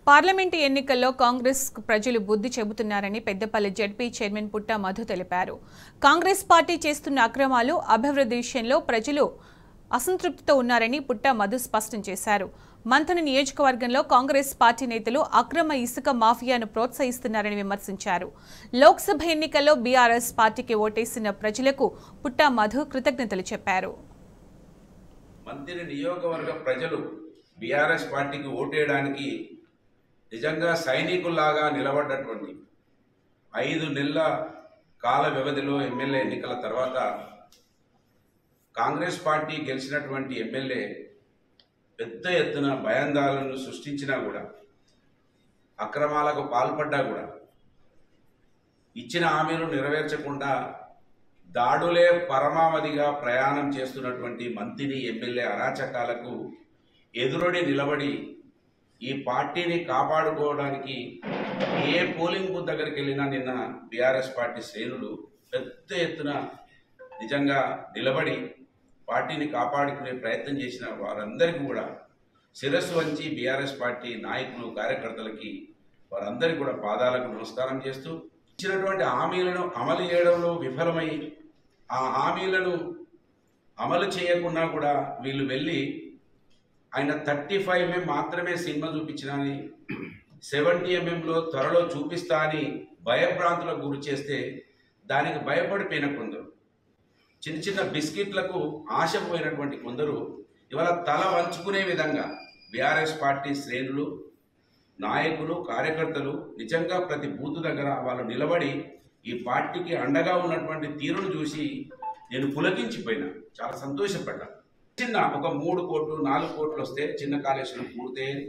Parliament ఎన్నికల్లో కాంగ్రెస్ ప్రజలు బుద్ధి చెబుతున్నారని పెద్దపల్లి జెడ్పీ చైర్మన్ పుట్ట మధు తెలిపారు. కాంగ్రెస్ పార్టీ చేస్తున్న అక్రమాలు, అభివృద్ధి విషయంలో ప్రజలు అసంతృప్తితో ఉన్నారని పుట్ట మధు స్పష్టం చేశారు. మంథని నియోజకవర్గంలో కాంగ్రెస్ పార్టీ నేతలు అక్రమ ఇసుక మాఫియాను ప్రోత్సహిస్తున్నారని విమర్శించారు. లోక్సభ ఎన్నికల్లో బీఆర్ఎస్ పార్టీకి ఓటేసిన ప్రజలకు పుట్ట మధు కృతజ్ఞతలు చెప్పారు. మంథని నియోజకవర్గ ప్రజలు బీఆర్ఎస్ పార్టీకి ఓటేయడానికి నిజంగా సైనికుల్లాగా నిలబడ్డటువంటి 5 నెలల కాల వ్యవధిలో ఎమ్మెల్యే ఎన్నికల తర్వాత కాంగ్రెస్ పార్టీ గెలిచినటువంటి ఎమ్మెల్యే పెద్ద ఎత్తున భయాందోళనను సృష్టించినా కూడా, అక్రమాలకు పాల్పడ్డా కూడా, ఇచ్చిన హామీలు నెరవేర్చకుండా దాడులే పరమావధిగా ప్రయాణం చేస్తున్నటువంటి మంథని ఎమ్మెల్యే అరాచకాలకు ఎదురొడి నిలబడి ఈ పార్టీని కాపాడుకోవడానికి ఏ పోలింగ్ బూత్ దగ్గరికి వెళ్ళినా నిన్న బీఆర్ఎస్ పార్టీ శ్రేణులు పెద్ద ఎత్తున నిజంగా నిలబడి పార్టీని కాపాడుకునే ప్రయత్నం చేసిన వారందరికీ కూడా శిరస్సు వంచి బీఆర్ఎస్ పార్టీ నాయకులు, కార్యకర్తలకి వారందరికీ కూడా పాదాలకు నమస్కారం చేస్తూ, ఇచ్చినటువంటి హామీలను అమలు చేయడంలో విఫలమై ఆ హామీలను అమలు చేయకుండా కూడా వీళ్ళు వెళ్ళి ఆయన 35 mm మాత్రమే సినిమా చూపించినని 70 mmలో త్వరలో చూపిస్తా అని భయభ్రాంతులకు గురి చేస్తే దానికి భయపడిపోయిన కొందరు, చిన్న చిన్న బిస్కెట్లకు ఆశపోయినటువంటి కొందరు ఇవాళ తల వంచుకునే విధంగా బీఆర్ఎస్ పార్టీ శ్రేణులు, నాయకులు, కార్యకర్తలు నిజంగా ప్రతి బూత్ దగ్గర వాళ్ళు నిలబడి ఈ పార్టీకి అండగా ఉన్నటువంటి తీరును చూసి నేను పులకించిపోయినా, చాలా సంతోషపడ్డా. చిన్న ఒక 3 కోట్లు 4 కోట్లు వస్తే చిన్న కాళేశ్వరం పూర్తయ్యేది,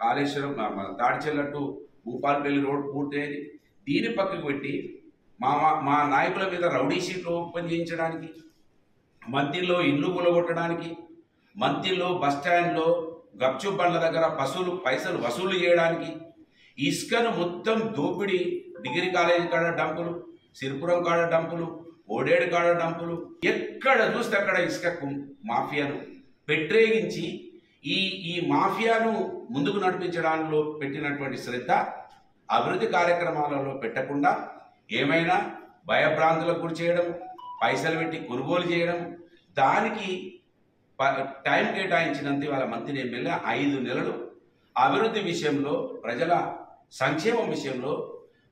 కాళేశ్వరం తాడిచెల్లట్టు భూపాలపల్లి రోడ్ పూర్తయ్యేది. దీని పక్కకు పెట్టి మా నాయకుల మీద రౌడీ షీట్లు ఓపెన్ చేయించడానికి, మంథిలో ఇల్లు కూలగొట్టడానికి, మంథిలో బస్టాండ్లో గప్చు బండ్ల దగ్గర పైసలు వసూలు చేయడానికి, ఇసుకను మొత్తం దోపిడీ, డిగ్రీ కాలేజీ కాడ డంపులు, సిరిపురం కాడ డంపులు, ఓడేడు కాడ డంపులు, ఎక్కడ చూస్తే అక్కడ ఇసుక మాఫియాను పెట్టేగించి ఈ మాఫియాను ముందుకు నడిపించడంలో పెట్టినటువంటి శ్రద్ధ అభివృద్ధి కార్యక్రమాలలో పెట్టకుండా ఏమైనా భయభ్రాంతులకు గురి చేయడం, పైసలు పెట్టి కొనుగోలు చేయడం, దానికి టైం కేటాయించినంత వాళ్ళ మంత్రి ఎమ్మెల్యే 5 నెలలు అభివృద్ధి విషయంలో, ప్రజల సంక్షేమం విషయంలో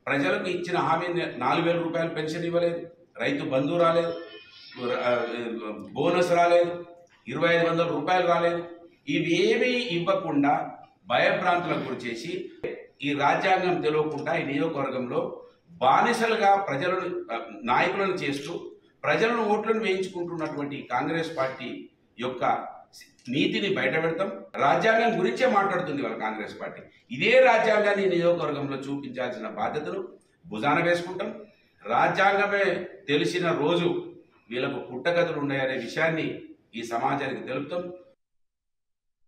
ప్రజలకు ఇచ్చిన హామీ 4,000 రూపాయలు పెన్షన్ ఇవ్వలేదు, రైతు బంధు రాలేదు, బోనస్ రాలేదు, 2,500 రూపాయలు రాలేదు. ఇవేమీ ఇవ్వకుండా భయభ్రాంతులకు గురి చేసి ఈ రాజ్యాంగం తెలియకుండా ఈ నియోజకవర్గంలో బానిసలుగా ప్రజలను, నాయకులను చేస్తూ ప్రజలను ఓట్లను వేయించుకుంటున్నటువంటి కాంగ్రెస్ పార్టీ యొక్క నీతిని బయటపెడతాం. రాజ్యాంగం గురించే మాట్లాడుతుంది వాళ్ళ కాంగ్రెస్ పార్టీ. ఇదే రాజ్యాంగాన్ని నియోజకవర్గంలో చూపించాల్సిన బాధ్యతను భుజాన వేసుకుంటాం. రాజ్యాంగమే తెలిసిన రోజు వీళ్ళకు పుట్టగతులు ఉన్నాయనే విషయాన్ని ఈ సమాజానికి తెలుపుతాం.